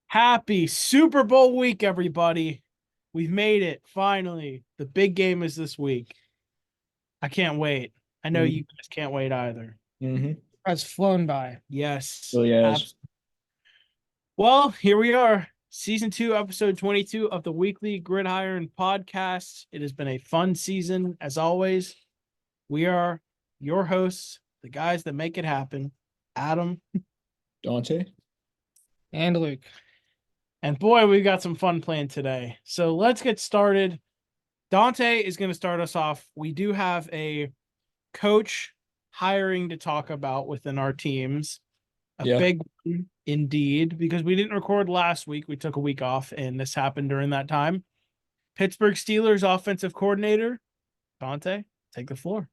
Happy Super Bowl week, everybody. We've made it, finally. The big game is this week. I can't wait. I know you guys can't wait either. Mm-hmm. Has flown by. Yes. Really has. Well, here we are. Season 2, episode 22 of the weekly Gridiron podcast. It has been a fun season, as always. We are your hosts, the guys that make it happen, Adam. Dante? And Luke. And boy, we've got some fun planned today. So let's get started. Dante is going to start us off. We do have a coach hiring to talk about within our teams. A Yeah. big one indeed, because we didn't record last week. We took a week off, and this happened during that time. Pittsburgh Steelers offensive coordinator, Dante, take the floor.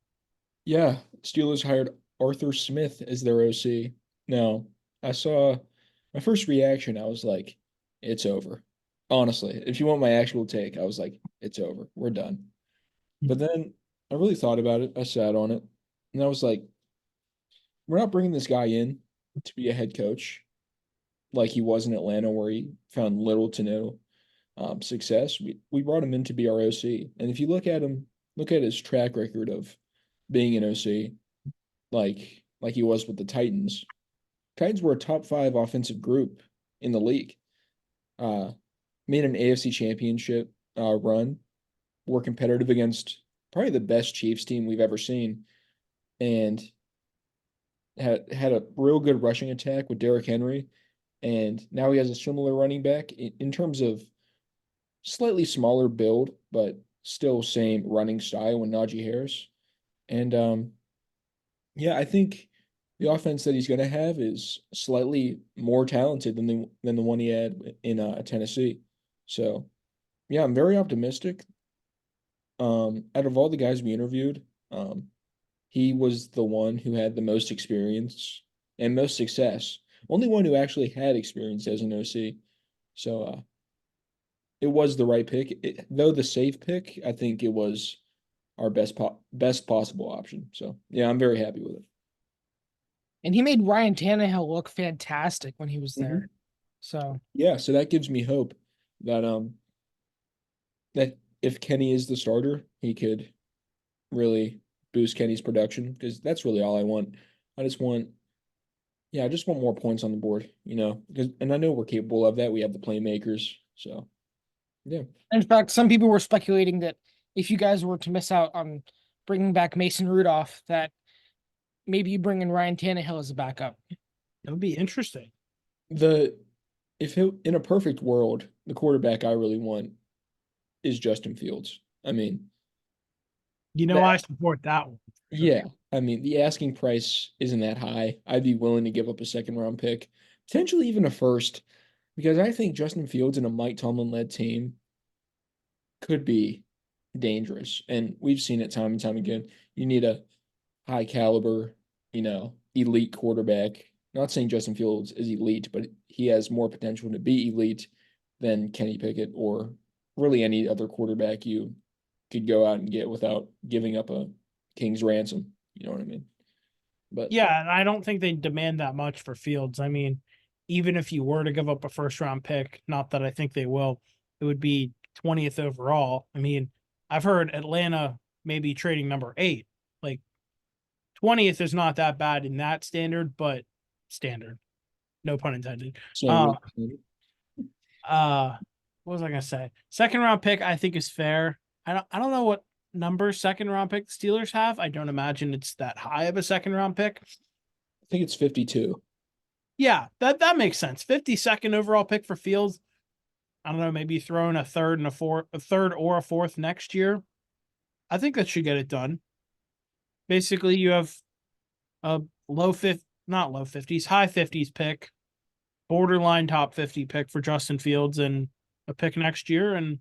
Yeah. Steelers hired Arthur Smith as their OC. Now, I saw my first reaction, I was like, it's over. Honestly, if you want my actual take, I was like, it's over. We're done. But then I really thought about it. I sat on it, and I was like, we're not bringing this guy in to be a head coach like he was in Atlanta, where he found little to no success. We brought him in to be our OC. And if you look at him, look at his track record of being an OC, like he was with the Titans. Titans were a top 5 offensive group in the league. Uh, Made an AFC championship run, were competitive against probably the best Chiefs team we've ever seen, and had a real good rushing attack with Derrick Henry. And now he has a similar running back in terms of slightly smaller build, but still same running style with Najee Harris. And yeah, I think the offense that he's going to have is slightly more talented than the one he had in Tennessee. So yeah, I'm very optimistic. Out of all the guys we interviewed, he was the one who had the most experience and most success. Only one who actually had experience as an OC. So it was the right pick. Though the safe pick, I think it was our best possible option. So yeah, I'm very happy with it. And he made Ryan Tannehill look fantastic when he was there. So Yeah, so that gives me hope that that if Kenny is the starter, he could really boost Kenny's production, because that's really all I want. I just want I just want more points on the board, because and I know we're capable of that. We have the playmakers. So yeah. in fact, some people were speculating that if you guys were to miss out on bringing back Mason Rudolph, that maybe you bring in Ryan Tannehill as a backup. That would be interesting. The if it, In a perfect world, the quarterback I really want is Justin Fields. I mean, I support that one. yeah, I mean, the asking price isn't that high. I'd be willing to give up a second round pick, potentially even a first, because I think Justin Fields in a Mike Tomlin led team could be dangerous. And we've seen it time and time again. You need a high caliber, elite quarterback. Not saying Justin Fields is elite, but he has more potential to be elite than Kenny Pickett or really any other quarterback you could go out and get without giving up a king's ransom. You know what I mean? But Yeah, and I don't think they demand that much for Fields. I mean, even if you were to give up a first round pick, not that I think they will, it would be 20th overall. I mean, I've heard Atlanta maybe trading number 8. Like 20th is not that bad in that standard, but standard. No pun intended. so Uh what was I gonna say? Second round pick, I think is fair. I don't know what number second round pick the Steelers have. I don't imagine it's that high of a second round pick. I think it's 52. Yeah, that makes sense. 52nd overall pick for Fields. I don't know, maybe throw in a third and a third or a fourth next year. I think that should get it done. Basically, you have a not low 50s, high 50s pick, borderline top 50 pick for Justin Fields, and a pick next year, and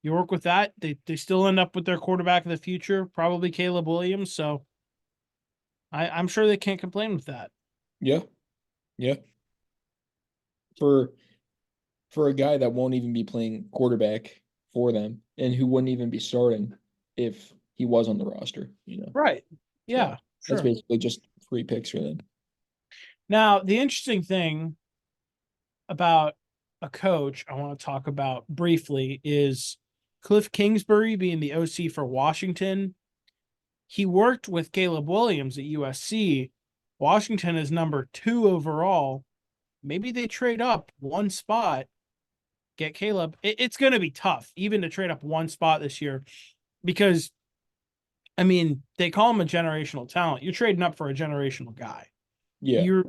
you work with that. They still end up with their quarterback of the future, probably Caleb Williams. So I'm sure they can't complain with that. Yeah. Yeah. For for a guy that won't even be playing quarterback for them and who wouldn't even be starting if he was on the roster. Right. So Yeah, that's sure. basically just free picks for them. Now, the interesting thing about a coach I want to talk about briefly is Cliff Kingsbury being the OC for Washington. He worked with Caleb Williams at USC. Washington is number 2 overall. Maybe they trade up one spot, get Caleb. It's going to be tough even to trade up one spot this year because, I mean, they call him a generational talent. You're trading up for a generational guy. Yeah. You're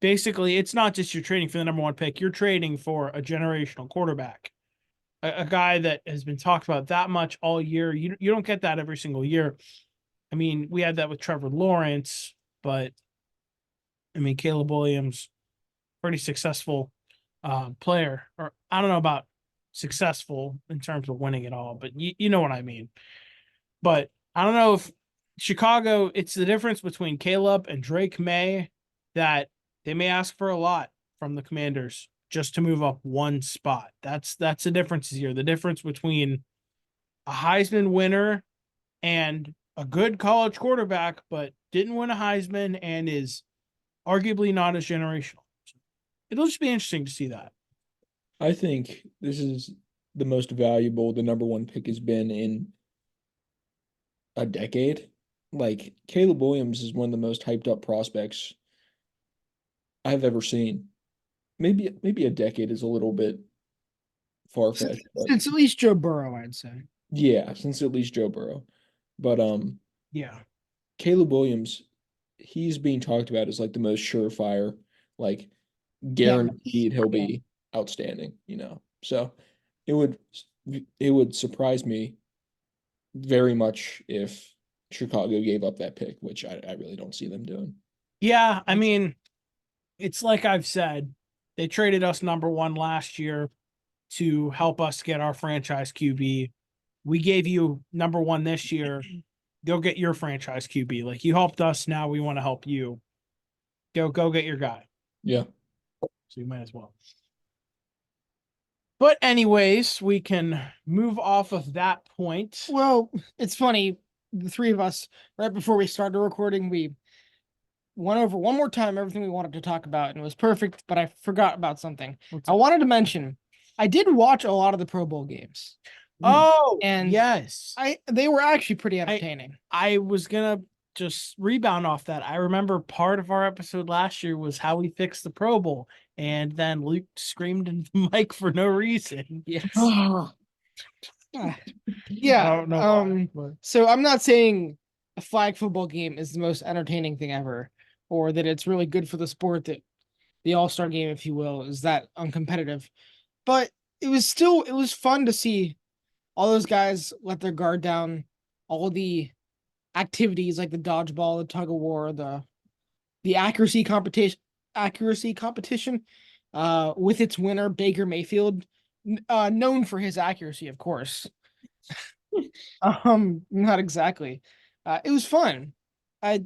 basically, it's not just you're trading for the number 1 pick. You're trading for a generational quarterback, a guy that has been talked about that much all year. You don't get that every single year. I mean, we had that with Trevor Lawrence, but I mean, Caleb Williams, pretty successful player. Or I don't know about successful in terms of winning it all, but you know what I mean. But I don't know if Chicago, it's the difference between Caleb and Drake May that they may ask for a lot from the Commanders just to move up one spot. That's the difference here. The difference between a Heisman winner and a good college quarterback, but didn't win a Heisman and is arguably not as generational. It'll just be interesting to see that. I think this is the most valuable the number 1 pick has been in a decade. Like Caleb Williams is one of the most hyped up prospects I've ever seen. Maybe a decade is a little bit far fetched. Since at least Joe Burrow, I'd say. Yeah, since at least Joe Burrow. But Yeah. Caleb Williams, he's being talked about as like the most surefire, like guaranteed he'll be outstanding, you know. So it would surprise me very much if Chicago gave up that pick, which I really don't see them doing. Yeah, I mean, it's like I've said, they traded us number 1 last year to help us get our franchise QB. We gave you number 1 this year. Go get your franchise QB. Like you helped us, now we want to help you. Go get your guy. Yeah. So you might as well. But anyways, we can move off of that point. Well, it's funny. The three of us, right before we started recording, we went over one more time everything we wanted to talk about, and it was perfect. But I forgot about something. I wanted to mention. I did watch a lot of the Pro Bowl games. Oh, and yes. They were actually pretty entertaining. I was gonna just rebound off that. I remember part of our episode last year was how we fixed the Pro Bowl, and then Luke screamed into the mic for no reason. Yes. Yeah. I don't know why, so I'm not saying a flag football game is the most entertaining thing ever, or that it's really good for the sport, that the All-Star game, if you will, is that uncompetitive. But it was fun to see all those guys let their guard down, all the activities like the dodgeball, the tug of war, the accuracy competition, with its winner, Baker Mayfield, known for his accuracy, of course. Not exactly. It was fun. I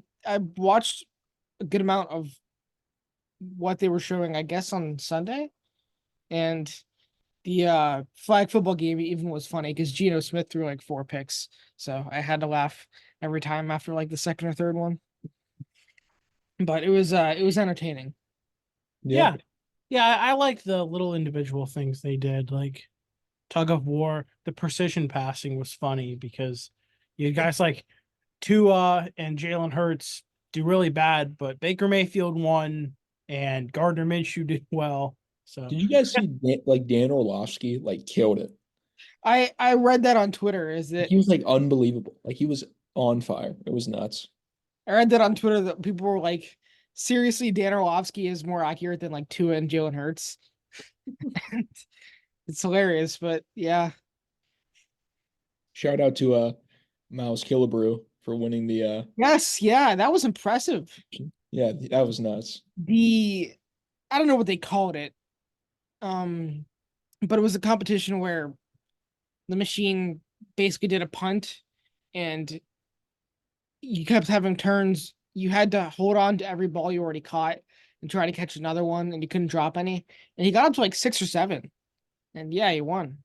watched a good amount of what they were showing, I guess, on Sunday, and the flag football game even was funny because Geno Smith threw like 4 picks, so I had to laugh every time after like the second or third one. But it was entertaining. Yeah. I like the little individual things they did, like tug of war. The precision passing was funny because you had guys like Tua and Jalen Hurts do really bad, but Baker Mayfield won and Gardner Minshew did well. So Did you guys see Dan Orlovsky like killed it? I read that on Twitter. Is that He was like unbelievable. Like he was on fire. It was nuts. I read that on Twitter that people were like, seriously, Dan Orlovsky is more accurate than like Tua and Jalen Hurts. It's hilarious, but yeah. Shout out to Miles Killebrew for winning the Yes, yeah, that was impressive. yeah, that was nuts. I don't know what they called it. But it was a competition where the machine basically did a punt and you kept having turns. You had to hold on to every ball you already caught and try to catch another one, and you couldn't drop any. And he got up to like 6 or 7. And yeah, he won.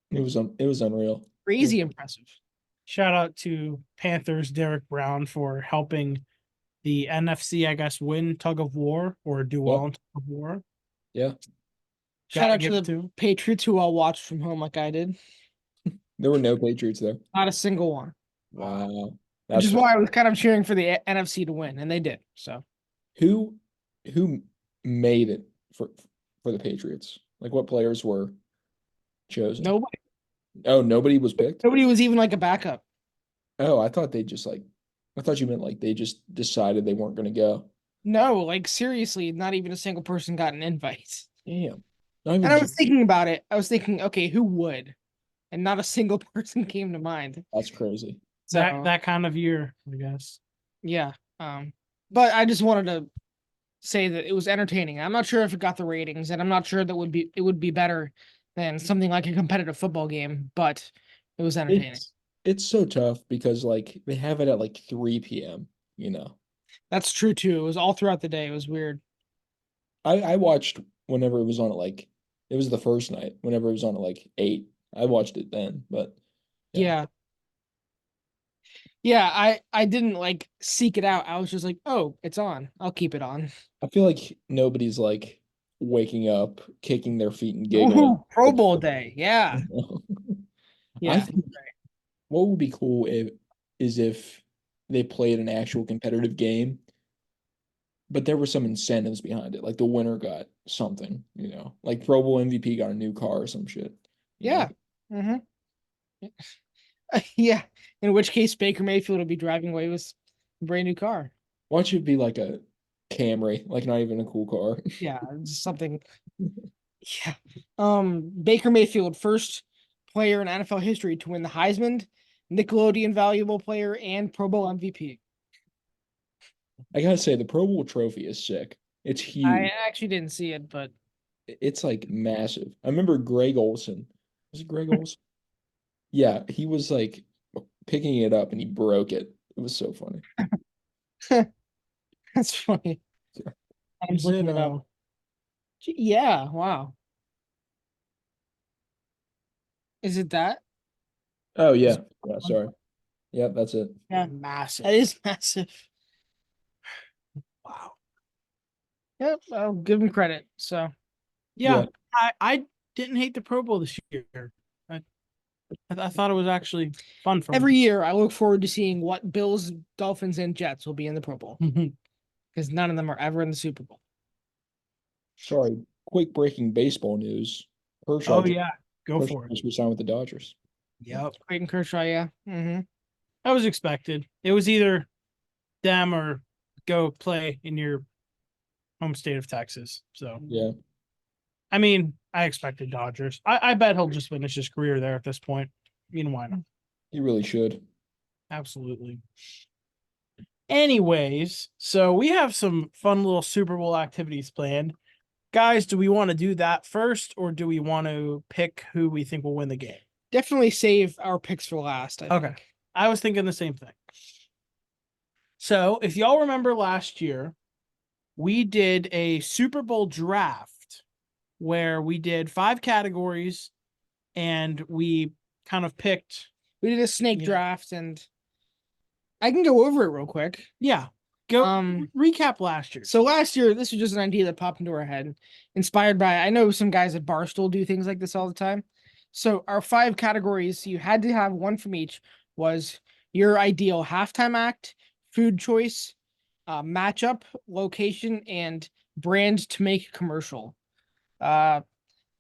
It was unreal. Crazy impressive. Shout out to Panthers Derek Brown for helping the NFC, I guess, win tug of war or do well in tug of war. Yeah. Shout Gotta out to give the it to 'em. Patriots who all watched from home like I did. There were no Patriots there. Not a single one. Wow. Which That's is why I was kind of cheering for the NFC to win, and they did. So who who made it for the Patriots? Like what players were chosen? nobody, Oh, nobody was picked? nobody was even like a backup. Oh, I thought I thought you meant like they just decided they weren't gonna go. No, like seriously, not even a single person got an invite. Damn. Not And even I was thinking about it. I was thinking, okay, who would? And not a single person came to mind. that's crazy. So That kind of year, I guess. yeah. But I just wanted to say that it was entertaining. I'm not sure if it got the ratings, and I'm not sure that it would be better than something like a competitive football game, but it was entertaining. It's so tough because like they have it at like 3 p.m., you know. That's true too. It was all throughout the day. It was weird. I watched whenever it was on at like it was the first night, whenever it was on at like 8. I watched it then, but yeah. Yeah. Yeah, I didn't like seek it out. I was just like, "Oh, it's on. I'll keep it on." I feel like nobody's like waking up, kicking their feet and giggling. Ooh, Pro Bowl day. Yeah. I Yeah. think what would be cool if they played an actual competitive game, but there were some incentives behind it. Like the winner got something, you know, like Pro Bowl MVP got a new car or some shit. You Yeah. know? Yeah. In which case Baker Mayfield will be driving away with a brand new car. Watch it be like a Camry, like not even a cool car. Yeah, just something. Yeah. Baker Mayfield, first player in NFL history to win the Heisman, Nickelodeon Valuable Player, and Pro Bowl MVP. I gotta say, the Pro Bowl trophy is sick. It's I huge. actually didn't see it, but It's like massive. I remember Greg Olson. Was it Greg Olson? Yeah, he was like picking it up and he broke it. It was so funny. that's funny. I'm Is looking it it up. Yeah, wow. Is it that? Oh yeah. Yeah, sorry. Yeah, that's it. Yeah, massive. That is massive. Wow. Yep, I'll give him credit. So Yeah, Yeah. I didn't hate the Pro Bowl this year. I I thought it was actually fun for every year I look forward to seeing what Bills, Dolphins, and Jets will be in the Pro Bowl me. because none of them are ever in the Super Bowl. Sorry. Quick breaking baseball news. Oh yeah, go Kershaw for it. just resigned with the Dodgers. Yep, Clayton Kershaw, yeah. that was expected. It was either them or go play in your home state of Texas. So Yeah. I mean, I expected Dodgers. I bet he'll just finish his career there at this point. You know why not? He really should. Absolutely. Anyways, so we have some fun little Super Bowl activities planned. Guys, do we want to do that first or do we want to pick who we think will win the game? Definitely save our picks for last. I Okay. think. I was thinking the same thing. So, if y'all remember last year, we did a Super Bowl draft where we did 5 categories and we kind of picked. We did a snake Yeah. draft, and I can go over it real quick. Yeah. Go recap last year. So last year, this was just an idea that popped into our head, inspired by I know some guys at Barstool do things like this all the time. So our 5 categories, you had to have one from each, was your ideal halftime act, food choice, matchup, location, and brand to make a commercial. I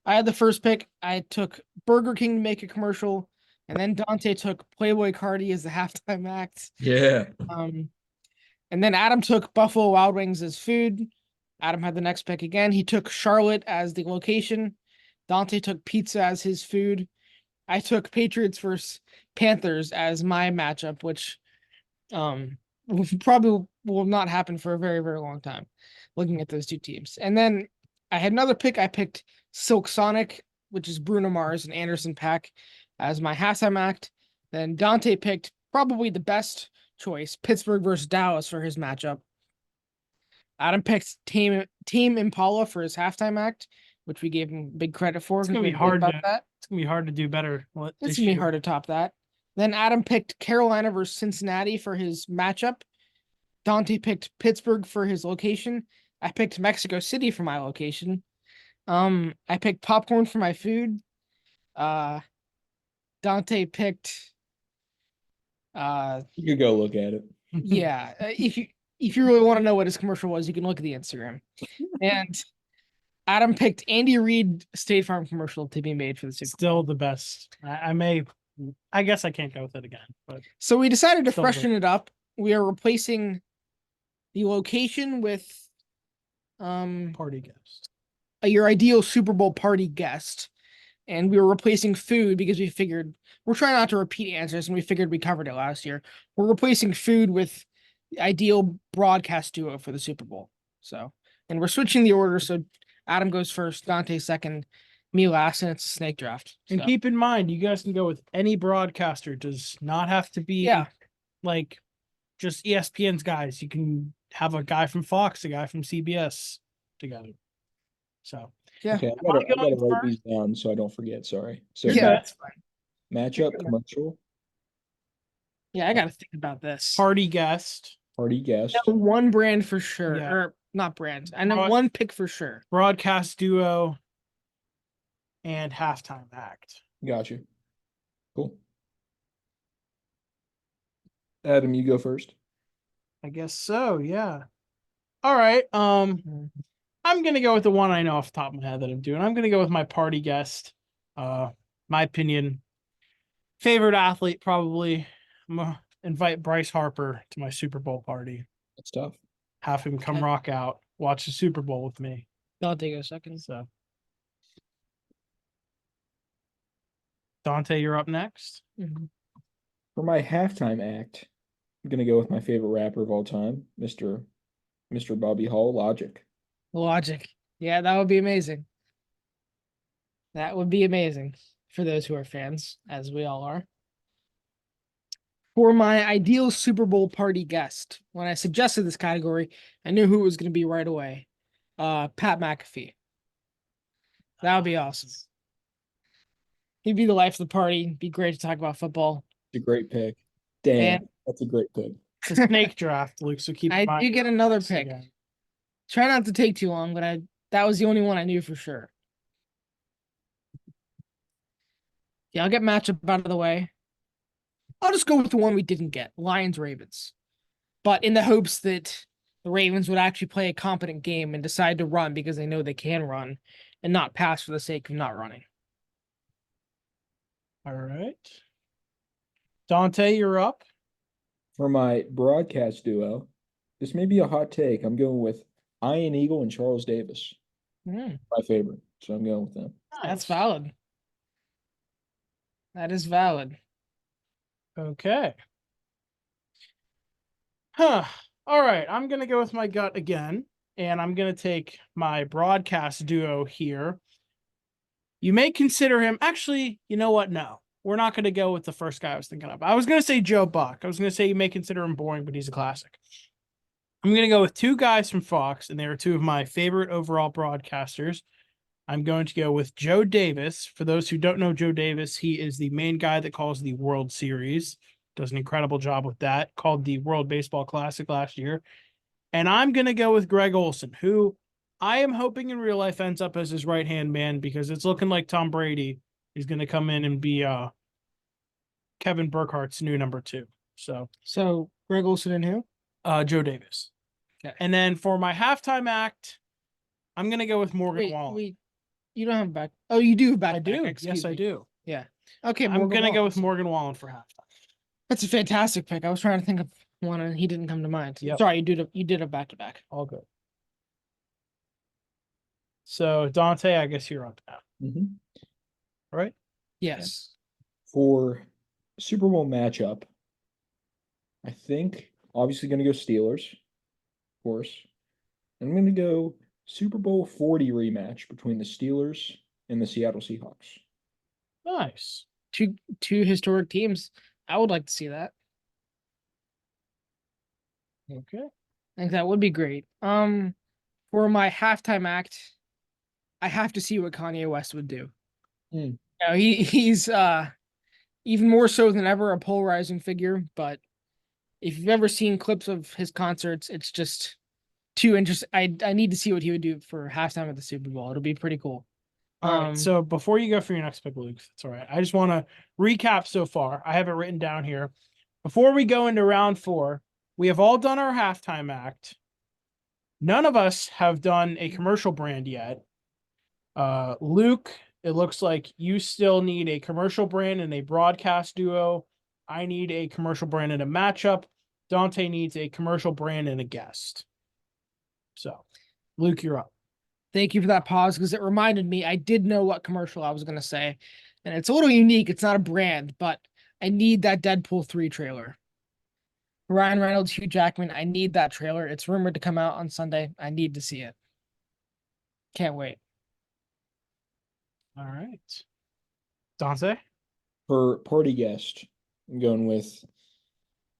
had the first pick. I took Burger King to make a commercial, and then Dante took Playboy Cardi as the halftime act. Yeah. And then Adam took Buffalo Wild Wings as food. Adam had the next pick again. He took Charlotte as the location. Dante took pizza as his food. I took Patriots versus Panthers as my matchup, which probably will not happen for a very, very long time, looking at those two teams. And then I had another pick. I picked Silk Sonic, which is Bruno Mars and Anderson .Paak as my halftime act. Then Dante picked probably the best choice, Pittsburgh versus Dallas for his matchup. Adam picked Team Impala for his halftime act, which we gave him big credit for. It's gonna be hard to It's gonna be hard to do better. It's gonna be hard to top that. Then Adam picked Carolina versus Cincinnati for his matchup. Dante picked Pittsburgh for his location. I picked Mexico City for my location. I picked popcorn for my food. Dante picked You could go look at it. yeah, if you really want to know what his commercial was, you can look at the Instagram. And Adam picked Andy Reid State Farm commercial to be made for the Super Bowl. Still the best. I guess I can't go with it again, but So we decided to Still freshen it up. We are replacing the location with party guest. your ideal Super Bowl party guest. And we were replacing food because we figured we're trying not to repeat answers, and we figured we covered it last year. We're replacing food with the ideal broadcast duo for the Super Bowl. So, and we're switching the order. So Adam goes first, Dante second, me last, and it's a snake draft. And So, keep in mind, you guys can go with any broadcaster. It does not have to be yeah, like just ESPN's guys. You can have a guy from Fox, a guy from CBS together. So yeah, Okay, I I gotta going write first? these down so I don't forget. Sorry. So yeah, Yeah. that's fine. matchup, commercial, Yeah, I got to think about this. Party guest, party guest. I know one brand for sure, Yeah. or not brand. I know Broad- one pick for sure. broadcast duo, and halftime act. Got you. Cool. Adam, you go first. I guess so, yeah. All right. I'm gonna go with the one I know off the top of my head that I'm doing. I'm gonna go with my party guest. My opinion, favorite athlete probably. I'm gonna invite Bryce Harper to my Super Bowl party. That's tough. Have him come Okay. rock out, watch the Super Bowl with me. Dante goes second. So, Dante, you're up next. For my halftime act, I'm gonna go with my favorite rapper of all time, Mr. Bobby Hall, Logic. Logic. Yeah, that would be amazing. That would be amazing for those who are fans, as we all are. For my ideal Super Bowl party guest, when I suggested this category, I knew who it was going to be right away. Pat McAfee. That would be awesome. He'd be the life of the party. Be great to talk about football. It's a great pick. Damn, And- that's a great pick. It's a snake draft, Luke. So keep in I mind. do get another pick. Again. Try not to take too long, but that was the only one I knew for sure. Yeah, I'll get matchup out of the way. I'll just go with the one we didn't get, Lions Ravens. But in the hopes that the Ravens would actually play a competent game and decide to run because they know they can run and not pass for the sake of not running. All right. Dante, you're up. For my broadcast duo, this may be a hot take. I'm going with Ian Eagle and Charles Davis. My favorite. So I'm going with them. That's valid. That is valid. Okay. Huh. All right. I'm going to go with my gut again, and I'm going to take my broadcast duo here. You may consider him. Actually, you know what? No, we're not going to go with the first guy I was thinking of. I was going to say Joe Buck. I was going to say you may consider him boring, but he's a classic. I'm going to go with two guys from Fox, and they are two of my favorite overall broadcasters. I'm going to go with Joe Davis. For those who don't know Joe Davis, he is the main guy that calls the World Series. Does an incredible job with that. Called the World Baseball Classic last year. And I'm going to go with Greg Olson, who I am hoping in real life ends up as his right-hand man because it's looking like Tom Brady is going to come in and be Kevin Burkhardt's new number 2. So Greg Olson and who? Joe Davis. Okay. And then for my halftime act, I'm going to go with Morgan Wallen. Wait. You don't have back. Oh, you do have back. I do. Excuse Yes, I me. do. Yeah. Okay, I'm Morgan going to go Wallen. with Morgan Wallen for halftime. That's a fantastic pick. I was trying to think of one and he didn't come to mind. Yep. Sorry, you did a back to back. All good. So, Dante, I guess you're up now, Mhm. right? Yes. For Super Bowl matchup, I think obviously going to go Steelers, of course. I'm going to go Super Bowl 40 rematch between the Steelers and the Seattle Seahawks. Nice. Two historic teams. I would like to see that. Okay. I think that would be great. For my halftime act, I have to see what Kanye West would do. Hmm. You know, he's even more so than ever a polarizing figure, but if you've ever seen clips of his concerts, it's just too interested. I need to see what he would do for halftime at the Super Bowl. It'll be pretty cool. All right. So before you go for your next pick, Luke, that's all right. I just want to recap so far. I have it written down here. Before we go into round 4, we have all done our halftime act. None of us have done a commercial brand yet. Luke, it looks like you still need a commercial brand and a broadcast duo. I need a commercial brand and a matchup. Dante needs a commercial brand and a guest. So, Luke, you're up. Thank you for that pause because it reminded me I did know what commercial I was going to say. And it's a little unique. It's not a brand, but I need that Deadpool 3 trailer. Ryan Reynolds, Hugh Jackman, I need that trailer. It's rumored to come out on Sunday. I need to see it. Can't wait. All right. Dante? For party guest, I'm going with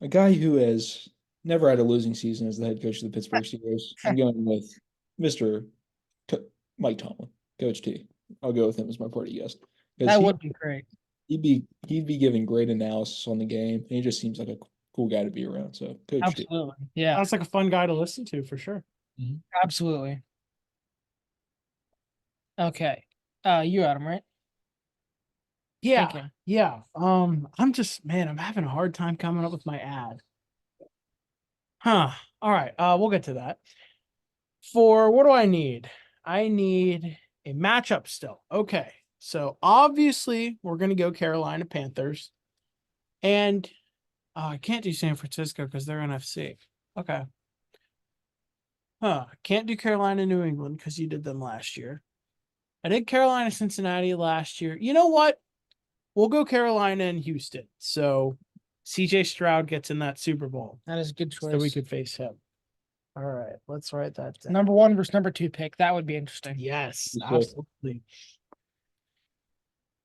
a guy who has never had a losing season as the head coach of the Pittsburgh Steelers. I'm going with Mr. Mike Tomlin, Coach T. I'll go with him as my party guest. That would be great. He'd be giving great analysis on the game. And he just seems like a cool guy to be around. So Coach Absolutely. T. Yeah. Sounds like a fun guy to listen to for sure. Absolutely. Okay. You, Adam, right? Yeah. Thinking. Yeah. I'm having a hard time coming up with my ad. All right. We'll get to that. For what do I need? I need a matchup still. Okay. So obviously we're gonna go Carolina Panthers. And I can't do San Francisco because they're NFC. Okay. Can't do Carolina New England because you did them last year. I did Carolina Cincinnati last year. You know what? We'll go Carolina and Houston. So CJ Stroud gets in that Super Bowl. That is a good choice. So we could face him. All right, let's write that down. Number 1 versus number 2 pick. That would be interesting. Yes, Okay. absolutely.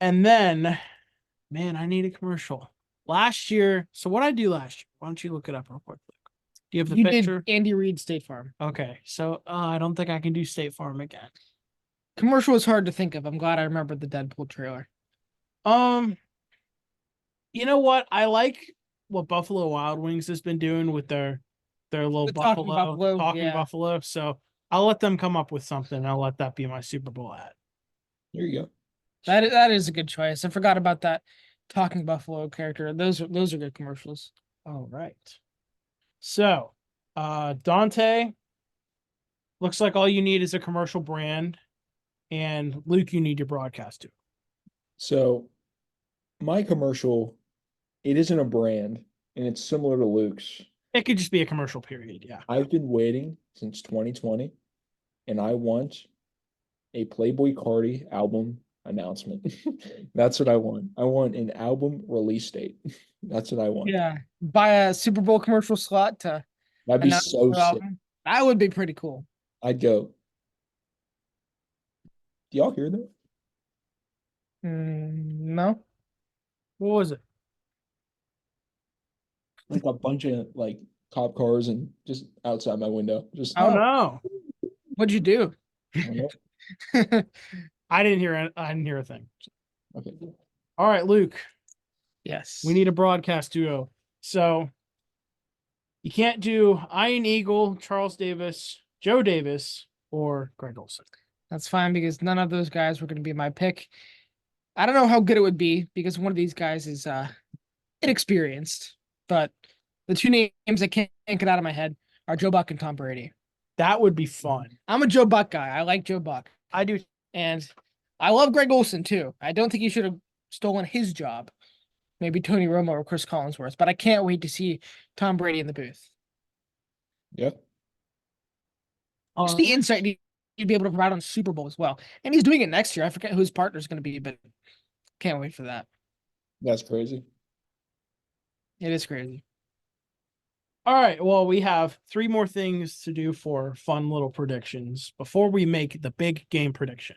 And then, man, I need a commercial. Last year, so what I do last year? Why don't you look it up real quick? Do you have the picture? Did Andy Reid State Farm. Okay, so I don't think I can do State Farm again. Commercial is hard to think of. I'm glad I remembered the Deadpool trailer. You know what? I like what Buffalo Wild Wings has been doing with their little Talking Buffalo. yeah. Buffalo. So I'll let them come up with something. I'll let that be my Super Bowl ad. There you go. That is a good choice. I forgot about that Talking Buffalo character. Those are good commercials. All right. So, Dante, looks like all you need is a commercial brand, and Luke, you need your broadcast too. So my commercial, it isn't a brand, and it's similar to Luke's. It could just be a commercial period, yeah. I've been waiting since 2020, and I want a Playboy Cardi album announcement. That's what I want. I want an album release date. That's what I want. Yeah. Buy a Super Bowl commercial slot to That'd be announce so the sick. album. That would be pretty cool. I'd go. Do y'all hear that? No. What was it? Like a bunch of like cop cars and just outside my window. Just Oh no. What'd you do? I don't know. I didn't hear a thing. Okay. All right, Luke. Yes. We need a broadcast duo. So you can't do Iron Eagle, Charles Davis, Joe Davis, or Greg Olsen. That's fine because none of those guys were going to be my pick. I don't know how good it would be because one of these guys is inexperienced. But the 2 names I can't get out of my head are Joe Buck and Tom Brady. That would be fun. I'm a Joe Buck guy. I like Joe Buck. I do. And I love Greg Olsen too. I don't think he should have stolen his job. Maybe Tony Romo or Chris Collinsworth. But I can't wait to see Tom Brady in the booth. Yeah. Just the insight he'd be able to provide on Super Bowl as well. And he's doing it next year. I forget who his partner is going to be, but can't wait for that. That's crazy. It is crazy. All right. Well, we have 3 more things to do for fun little predictions before we make the big game prediction.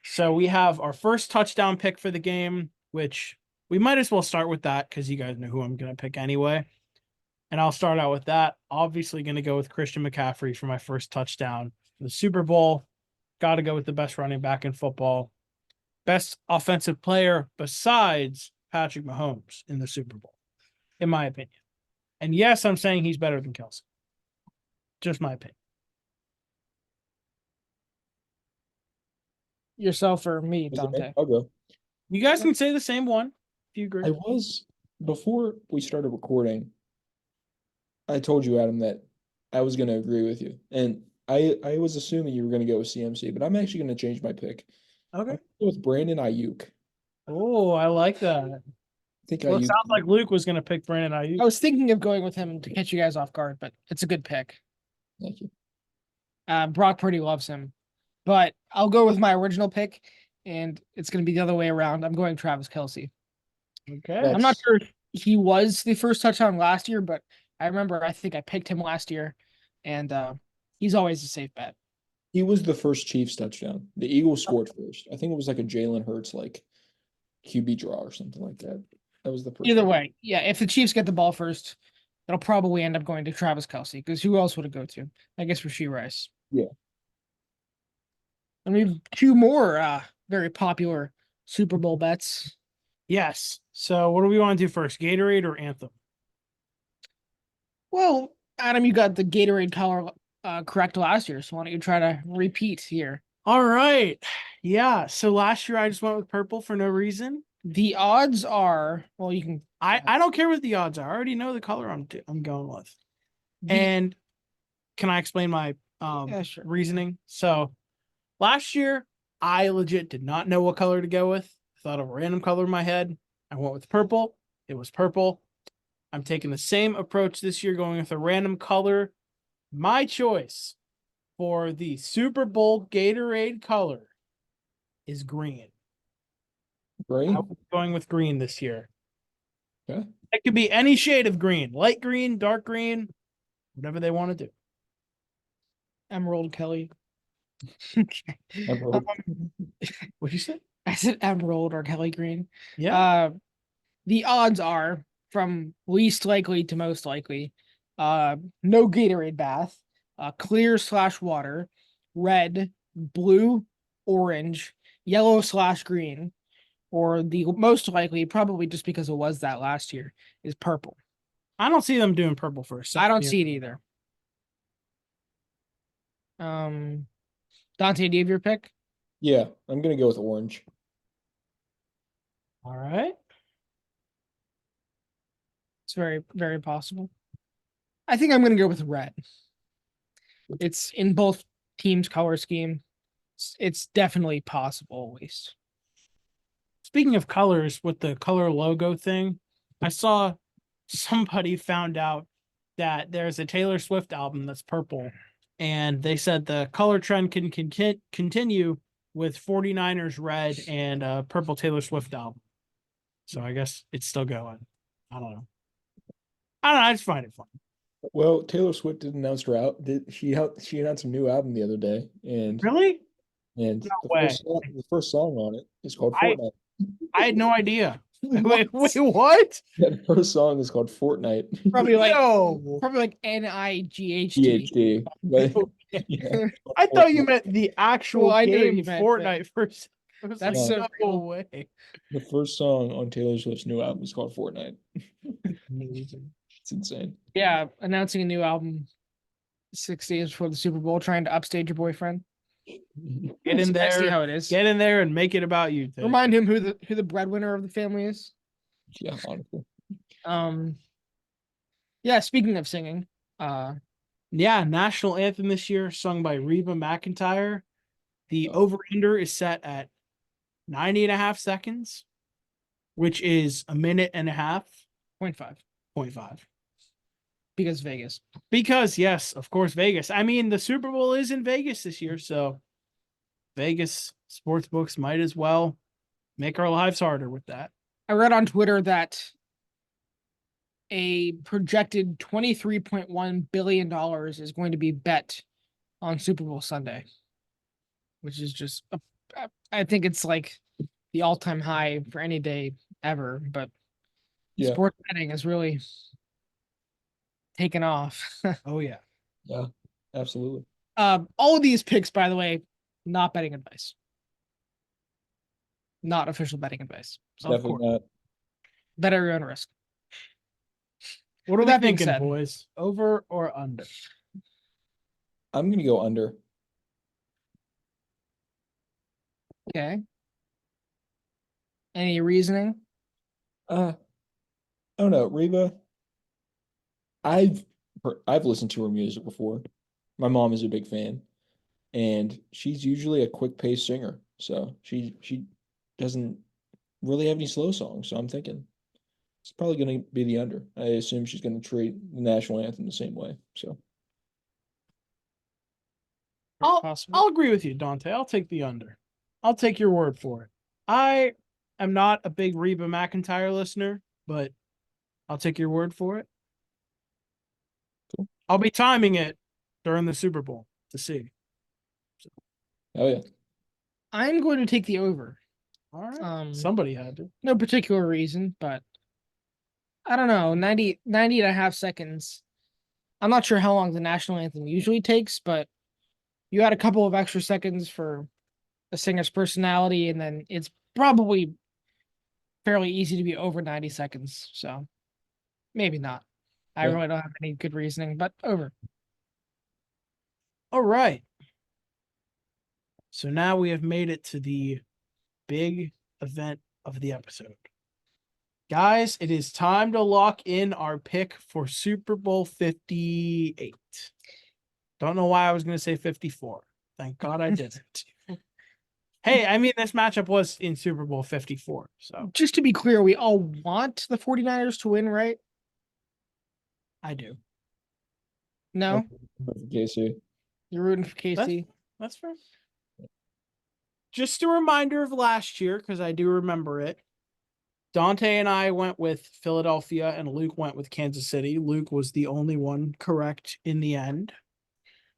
So we have our first touchdown pick for the game, which we might as well start with that because you guys know who I'm going to pick anyway. And I'll start out with that. Obviously going to go with Christian McCaffrey for my first touchdown for the Super Bowl. Got to go with the best running back in football. Best offensive player besides Patrick Mahomes in the Super Bowl, in my opinion. And yes, I'm saying he's better than Kelsey. Just my opinion. yourself or me, Was it me? Dante? I'll go. You guys can say the same one if you agree. I was before we started recording. I told you, Adam, that I was going to agree with you, and I was assuming you were going to go with CMC, but I'm actually going to change my pick. I'm Okay. gonna go with Brandon Ayuk. Oh, I like that. I think Well, it Ayuk. sounds like Luke was going to pick Brandon I Ayuk. was thinking of going with him to catch you guys off guard, but it's a good pick. Thank you. Brock Purdy loves him, but I'll go with my original pick, and it's going to be the other way around. I'm going Travis Kelce. Okay. That's- I'm not sure if he was the first touchdown last year, but I think I picked him last year, and he's always a safe bet. He was the first Chiefs touchdown. The Eagles scored first. I think it was like a Jalen Hurts like QB draw or something like that. That was the first. Either one. way, yeah, if the Chiefs get the ball first, it'll probably end up going to Travis Kelce because who else would it go to? I guess Rasheed Rice. Yeah. And we have two more very popular Super Bowl bets. Yes. So what do we want to do first? Gatorade or Anthem? Well, Adam, you got the Gatorade color correct last year, so why don't you try to repeat here? All right. Yeah. So last year I just went with purple for no reason. The odds are, well, you can. I don't care what the odds are. I already know the color I'm going with. the- And can I explain my Yeah, sure. reasoning? So last year I legit did not know what color to go with. I thought of a random color in my head. I went with purple. It was purple. I'm taking the same approach this year, going with a random color. My choice for the Super Bowl Gatorade color is green. Green. I'm going with green this year. Okay. It could be any shade of green, light green, dark green, whatever they want to do. Emerald Kelly. Emerald. What'd you say? I said Emerald or Kelly Green. Yeah. The odds are from least likely to most likely. No Gatorade bath, clear/water, red, blue, orange, yellow/green, or the most likely, probably just because it was that last year, is purple. I don't see them doing purple for a second. I don't see it either. Dante, do you have your pick? Yeah, I'm gonna go with orange. All right. It's very, very possible. I think I'm going to go with red. It's in both teams' color scheme. It's definitely possible, at least. Speaking of colors, with the color logo thing, I saw somebody found out that there's a Taylor Swift album that's purple, and they said the color trend can continue with 49ers red and a purple Taylor Swift album. So I guess it's still going. I don't know. I just find it fun. Well, Taylor Swift did announce her out. She announced a new album the other day, and Really? and No the way. first song on it is called I- Fortnite. I had no idea. Wait, what? Yeah, the first song is called Fortnite. Probably like No. NIGHT. PhD. But, Okay. yeah, I thought you meant the actual Well, I knew game you meant, Fortnite first. I was That's like, so no cool. way. the first song on Taylor Swift's new album is called Fortnite. It's insane. Yeah, announcing a new album 6 days before the Super Bowl, trying to upstage your boyfriend. Get in I see there. how it is. Get in there and make it about you. Tate. Remind him who the breadwinner of the family is. Yeah, honestly. Yeah, speaking of singing, Yeah, national anthem this year, sung by Reba McEntire. The over-under is set at 90.5 seconds, which is a minute and a half. 0.5 0.5. because Vegas. Because, yes, of course, Vegas. I mean, the Super Bowl is in Vegas this year, so Vegas sports books might as well make our lives harder with that. I read on Twitter that a projected $23.1 billion is going to be bet on Super Bowl Sunday, which is just, I think it's like the all-time high for any day ever, but Yeah. sports betting has really taken off. Oh, yeah. Yeah, absolutely. All of these picks, by the way, not betting advice. Not official betting advice. So of course, Definitely not. bet at your own risk. What are With we that being thinking, said- boys? Over or under? I'm gonna go under. Okay. Any reasoning? I don't know, Reba. I've I've listened to her music before. My mom is a big fan, and she's usually a quick paced singer. So she doesn't really have any slow songs. So I'm thinking it's probably going to be the under. I assume she's going to treat the national anthem the same way. So Very I'll possible. I'll agree with you, Dante. I'll take the under. I'll take your word for it. I am not a big Reba McEntire listener, but I'll take your word for it. cool. I'll be timing it during the Super Bowl to see. Oh yeah. I'm going to take the over. All right. Um, Somebody had to. No particular reason, but I don't know. 90 and a half seconds. I'm not sure how long the national anthem usually takes, but you add a couple of extra seconds for a singer's personality, and then it's probably fairly easy to be over 90 seconds. So maybe not. I Yeah. really don't have any good reasoning, but over. All right. So now we have made it to the big event of the episode. Guys, it is time to lock in our pick for Super Bowl 58. Don't know why I was going to say 54. Thank God I didn't. Hey, I mean, this matchup was in Super Bowl 54. So Just to be clear, we all want the 49ers to win, right? I do. No? KC. You're rooting for KC? That's fair. Just a reminder of last year, because I do remember it. Dante and I went with Philadelphia, and Luke went with Kansas City. Luke was the only one correct in the end.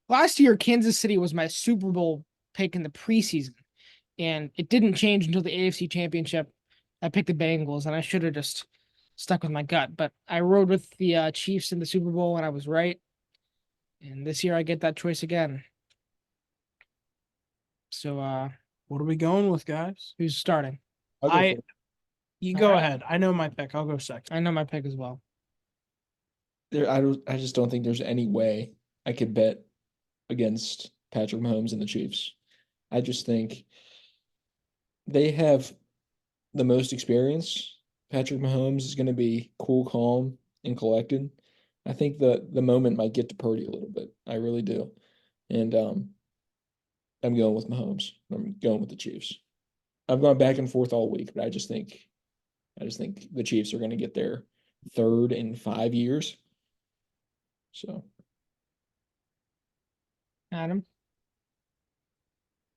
Last year, Kansas City was my Super Bowl pick in the preseason, and it didn't change until the AFC Championship. I picked the Bengals, and I should have just stuck with my gut, but I rode with the Chiefs in the Super Bowl, and I was right. And this year, I get that choice again. So, What are we going with, guys? who's starting? I'll go for it. You All go right. ahead. I know my pick. I'll go second. I know my pick as well. I just don't think there's any way I could bet against Patrick Mahomes and the Chiefs. I just think they have the most experience. Patrick Mahomes is going to be cool, calm, and collected. I think the moment might get to Purdy a little bit. I really do. And I'm going with Mahomes. I'm going with the Chiefs. I've gone back and forth all week, but I just think the Chiefs are going to get their third in 5 years. So Adam?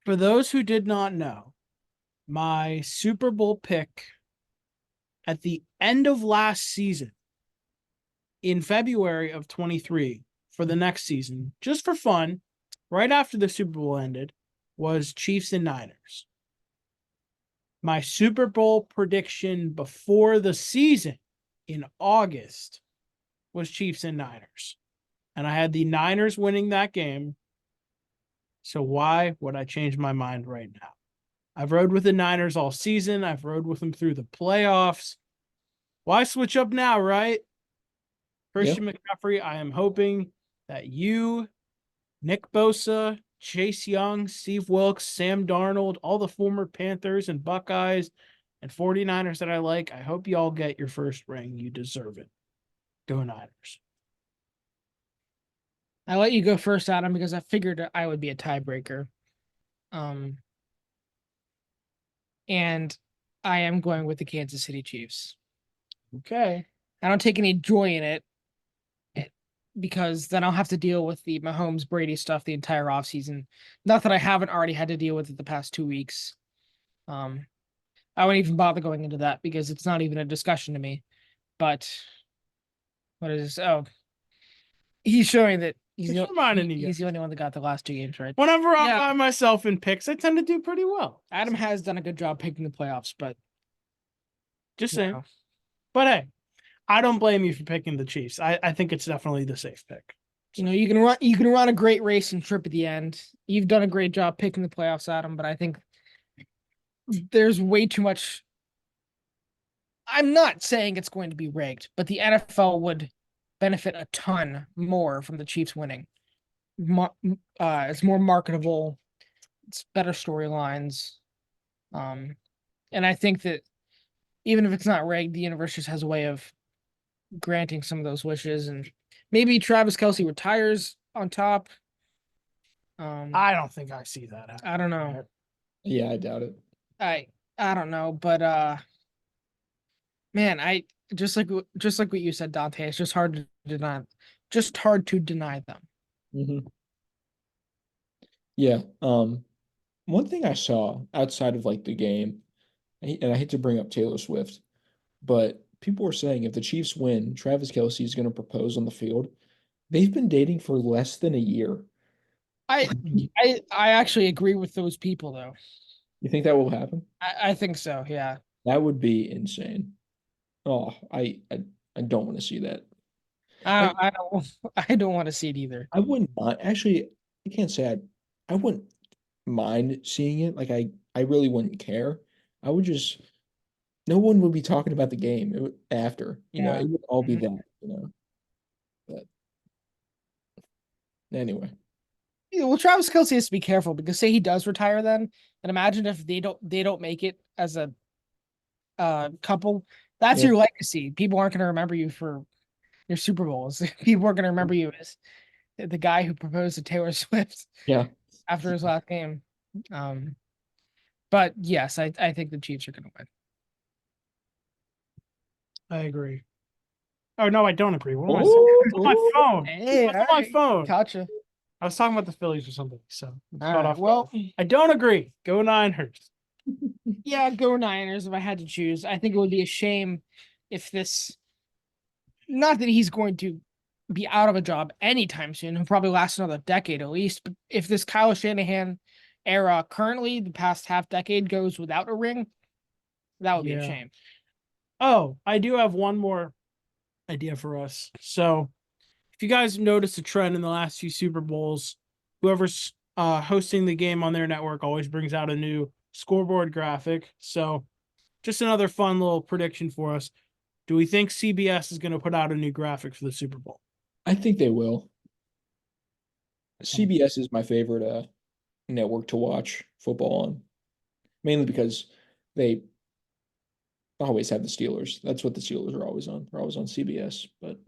For those who did not know, my Super Bowl pick at the end of last season, in February of 23, for the next season, just for fun, right after the Super Bowl ended, was Chiefs and Niners. My Super Bowl prediction before the season in August was Chiefs and Niners. And I had the Niners winning that game. So why would I change my mind right now? I've rode with the Niners all season. I've rode with them through the playoffs. Why switch up now, right? Christian McCaffrey, I am hoping that you, Nick Bosa, Chase Young, Steve Wilkes, Sam Darnold, all the former Panthers and Buckeyes and 49ers that I like, I hope you all get your first ring. You deserve it. Go Niners. I let you go first, Adam, because I figured I would be a tiebreaker. And I am going with the Kansas City Chiefs. Okay. I don't take any joy in it because then I'll have to deal with the Mahomes Brady stuff the entire offseason. Not that I haven't already had to deal with it the past 2 weeks. I wouldn't even bother going into that because it's not even a discussion to me. But what is this? Oh, he's showing that Just reminding you he's guys. the only one that got the last 2 games right. Whenever I'm Yeah. by myself in picks, I tend to do pretty well. Adam has done a good job picking the playoffs, but Just saying. no. But hey, I don't blame you for picking the Chiefs. I think it's definitely the safe pick. You know, you can run a great race and trip at the end. You've done a great job picking the playoffs, Adam, but I think there's way too much. I'm not saying it's going to be rigged, but the NFL would benefit a ton more from the Chiefs winning. It's more marketable. It's better storylines. And I think that even if it's not rigged, the universe just has a way of granting some of those wishes, and maybe Travis Kelsey retires on top. I don't think I see that happening. I don't know. Yeah, I doubt it. I don't know, but man, I just like what you said, Dante. It's just hard to deny them. Hmm. Yeah. One thing I saw outside of like the game, and I hate to bring up Taylor Swift, but people were saying if the Chiefs win, Travis Kelsey is going to propose on the field. They've been dating for less than a year. I I actually agree with those people though. You think that will happen? I think so. Yeah. That would be insane. Oh, I don't want to see that. Like I don't I don't want to see it either. I wouldn't mind. Actually, I can't say I wouldn't mind seeing it. Like I really wouldn't care. I would just no one would be talking about the game after. Yeah. It would all be Mhm. that. But anyway, Yeah, well, Travis Kelsey has to be careful because say he does retire then, and imagine if they don't make it as a couple. That's yeah, your legacy. People aren't going to remember you for your Super Bowls. People are going to remember you as the guy who proposed to Taylor Swift yeah. after his last game. Um, but yes, I think the Chiefs are going to win. I agree. Oh no, I don't agree. What am I saying? Oh, It's on my oh, phone. Hey, It's all on my right, phone. gotcha. I was talking about the Phillies or something. So it's All caught right, off. well, I don't agree. Go Niners. yeah, go Niners if I had to choose. I think it would be a shame if this, not that he's going to be out of a job anytime soon. He'll probably last another decade at least. But if this Kyle Shanahan era currently, the past half decade, goes without a ring, that would be a Yeah. shame. Oh, I do have one more idea for us. So if you guys noticed a trend in the last few Super Bowls, whoever's hosting the game on their network always brings out a new scoreboard graphic. So just another fun little prediction for us. Do we think CBS is going to put out a new graphic for the Super Bowl? I think they will. CBS is my favorite network to watch football on, mainly because they always have the Steelers. That's what the Steelers are always on. They're always on CBS. But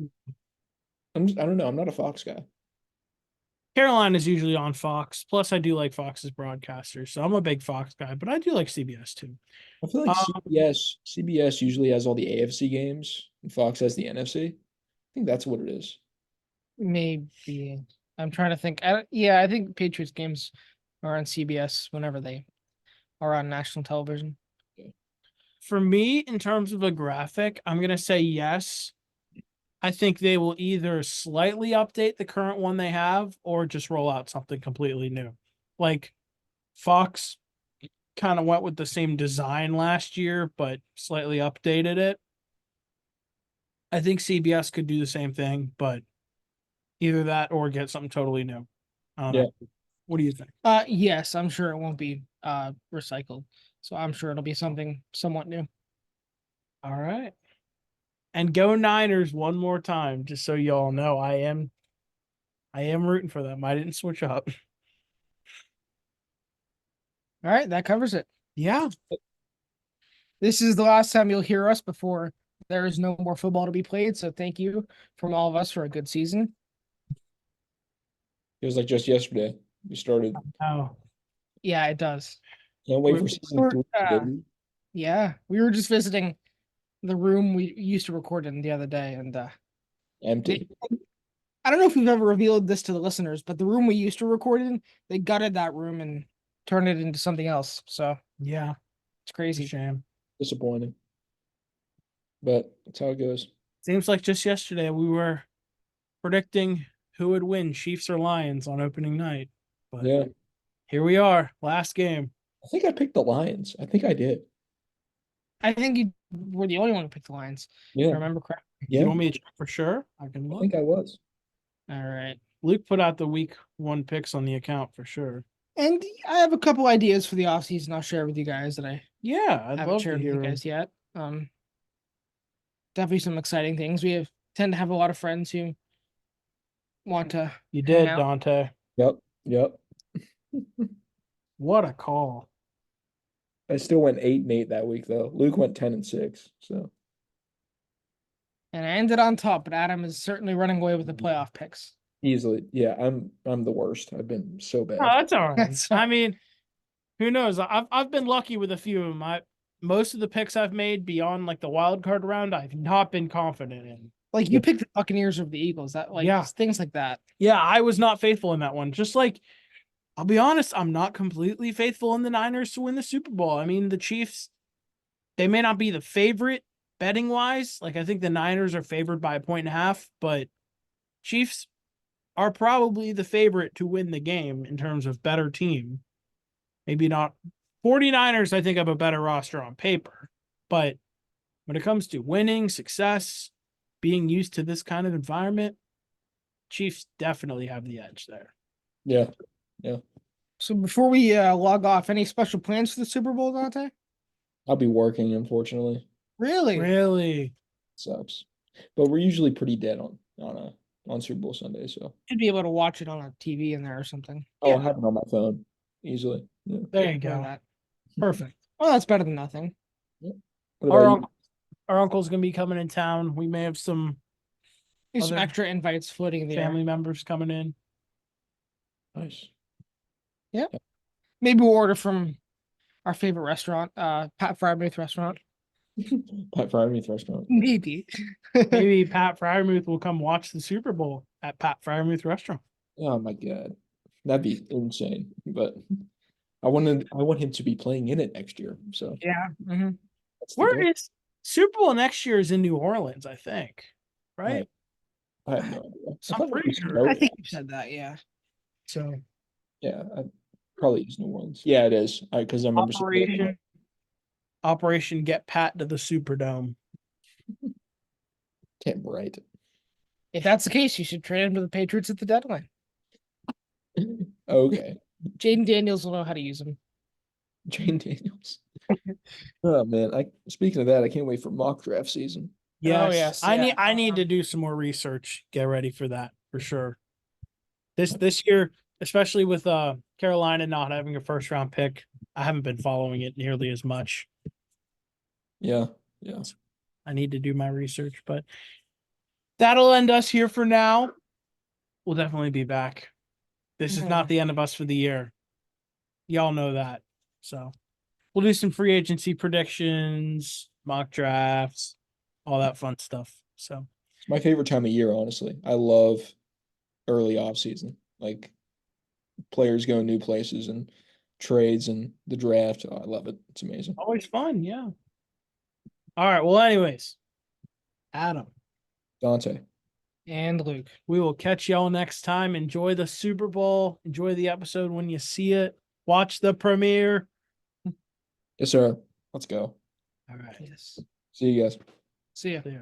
I don't know. I'm not a Fox guy. Carolina is usually on Fox. Plus, I do like Fox's broadcasters, so I'm a big Fox guy. But I do like CBS too. I feel like Um, CBS usually has all the AFC games, and Fox has the NFC. I think that's what it is. Maybe. I'm trying to think. I think Patriots games are on CBS whenever they are on national television. for me, in terms of a graphic, I'm gonna say yes. I think they will either slightly update the current one they have or just roll out something completely new. Like Fox kind of went with the same design last year, but slightly updated it. I think CBS could do the same thing, but either that or get something totally new. I don't Yeah. know. What do you think? Yes, I'm sure it won't be recycled. So I'm sure it'll be something somewhat new. All right. And go Niners one more time, just so y'all know I am rooting for them. I didn't switch up. All right, that covers it. Yeah. This is the last time you'll hear us before there is no more football to be played. So thank you from all of us for a good season. It was like just yesterday. We started. Oh. Yeah, it does. Can't wait for season We're, 3, baby. yeah, we were just visiting the room we used to record in the other day, and they, Empty. I don't know if we've ever revealed this to the listeners, but the room we used to record in, they gutted that room and turned it into something else. So Yeah. it's It's a crazy. shame. Disappointing. But that's how it goes. Seems like just yesterday we were predicting who would win, Chiefs or Lions, on opening night. But Yeah. here we are, last game. I think I picked the Lions. I think I did. I think you were the only one who picked the Lions. If I Yeah. remember correctly. Do you Yeah. want me to check for sure? I can I look. think I was. All right. Luke put out the week 1 picks on the account for sure. And I have a couple ideas for the offseason I'll share with you guys that I Yeah, I'd haven't love to shared with hear you 'em. guys yet. Definitely some exciting things. Tend to have a lot of friends who want to You hang did, out. Dante. Yep. Yep. What a call. I still went 8-8 that week though. Luke went 10-6. So And I ended on top, but Adam is certainly running away with the playoff picks. easily, yeah, I'm the worst. I've been so Oh, bad. that's all right. That's all I right. mean, who knows? I've been lucky with a few of them. Most of the picks I've made beyond like the wild card round, I've not been confident in. Like you picked the Buccaneers over the Eagles. That like Yeah. things like that. Yeah, I was not faithful in that one. Just like I'll be honest, I'm not completely faithful in the Niners to win the Super Bowl. I mean, the Chiefs, they may not be the favorite betting wise. Like I think the Niners are favored by 1.5, but Chiefs are probably the favorite to win the game in terms of better team. Maybe not 49ers, I think have a better roster on paper. But when it comes to winning, success, being used to this kind of environment, Chiefs definitely have the edge there. Yeah. So before we log off, any special plans for the Super Bowl, Dante? I'll be working, unfortunately. Really? Really? Sucks. But we're usually pretty dead on Super Bowl Sunday, so Should be able to watch it on a TV in there or something. I'll have it on my phone easily. Yeah. There you Know go. that. Perfect. Well, that's better than nothing. What Our, about you? our uncle's going to be coming in town. We may have some There's some Other extra invites floating in the family air. members coming in. Nice. Maybe we'll order from our favorite restaurant, Pat Fryermuth restaurant. Pat Fryermuth restaurant. Maybe. Maybe Pat Fryermuth will come watch the Super Bowl at Pat Fryermuth restaurant. Oh my God. That'd be insane. But I want him to be playing in it next year. So Yeah. Mm-hmm. that's the Where goal. is Super Bowl next year is in New Orleans, I think. Right? I have no idea. I I'm thought it pretty was sure. Snow I think you Falls. said that, yeah. So Yeah, probably is New Orleans. Yeah, it is. Because I remember seeing Operation Get Pat to the Superdome. Damn right. If that's the case, you should trade him to the Patriots at the deadline. Okay. Jaden Daniels will know how to use him. Jane Daniels. Oh man, speaking of that, I can't wait for mock draft season. Yes. yes, I yeah. need to do some more research. Get ready for that for sure. This year, especially with Carolina not having a first round pick, I haven't been following it nearly as much. Yeah. I need to do my research, but that'll end us here for now. We'll definitely be back. This is not the end of us for the year. Y'all know that. So we'll do some free agency predictions, mock drafts, all that fun stuff. So It's my favorite time of year, honestly. I love early off season. Like players going new places and trades and the draft. Oh, I love it. It's amazing. always fun, yeah. All right. Well, anyways, Adam, Dante. And Luke. we will catch y'all next time. Enjoy the Super Bowl. Enjoy the episode when you see it. Watch the premiere. Yes, sir. Let's go. All right. Yes. See you guys. See ya. See ya.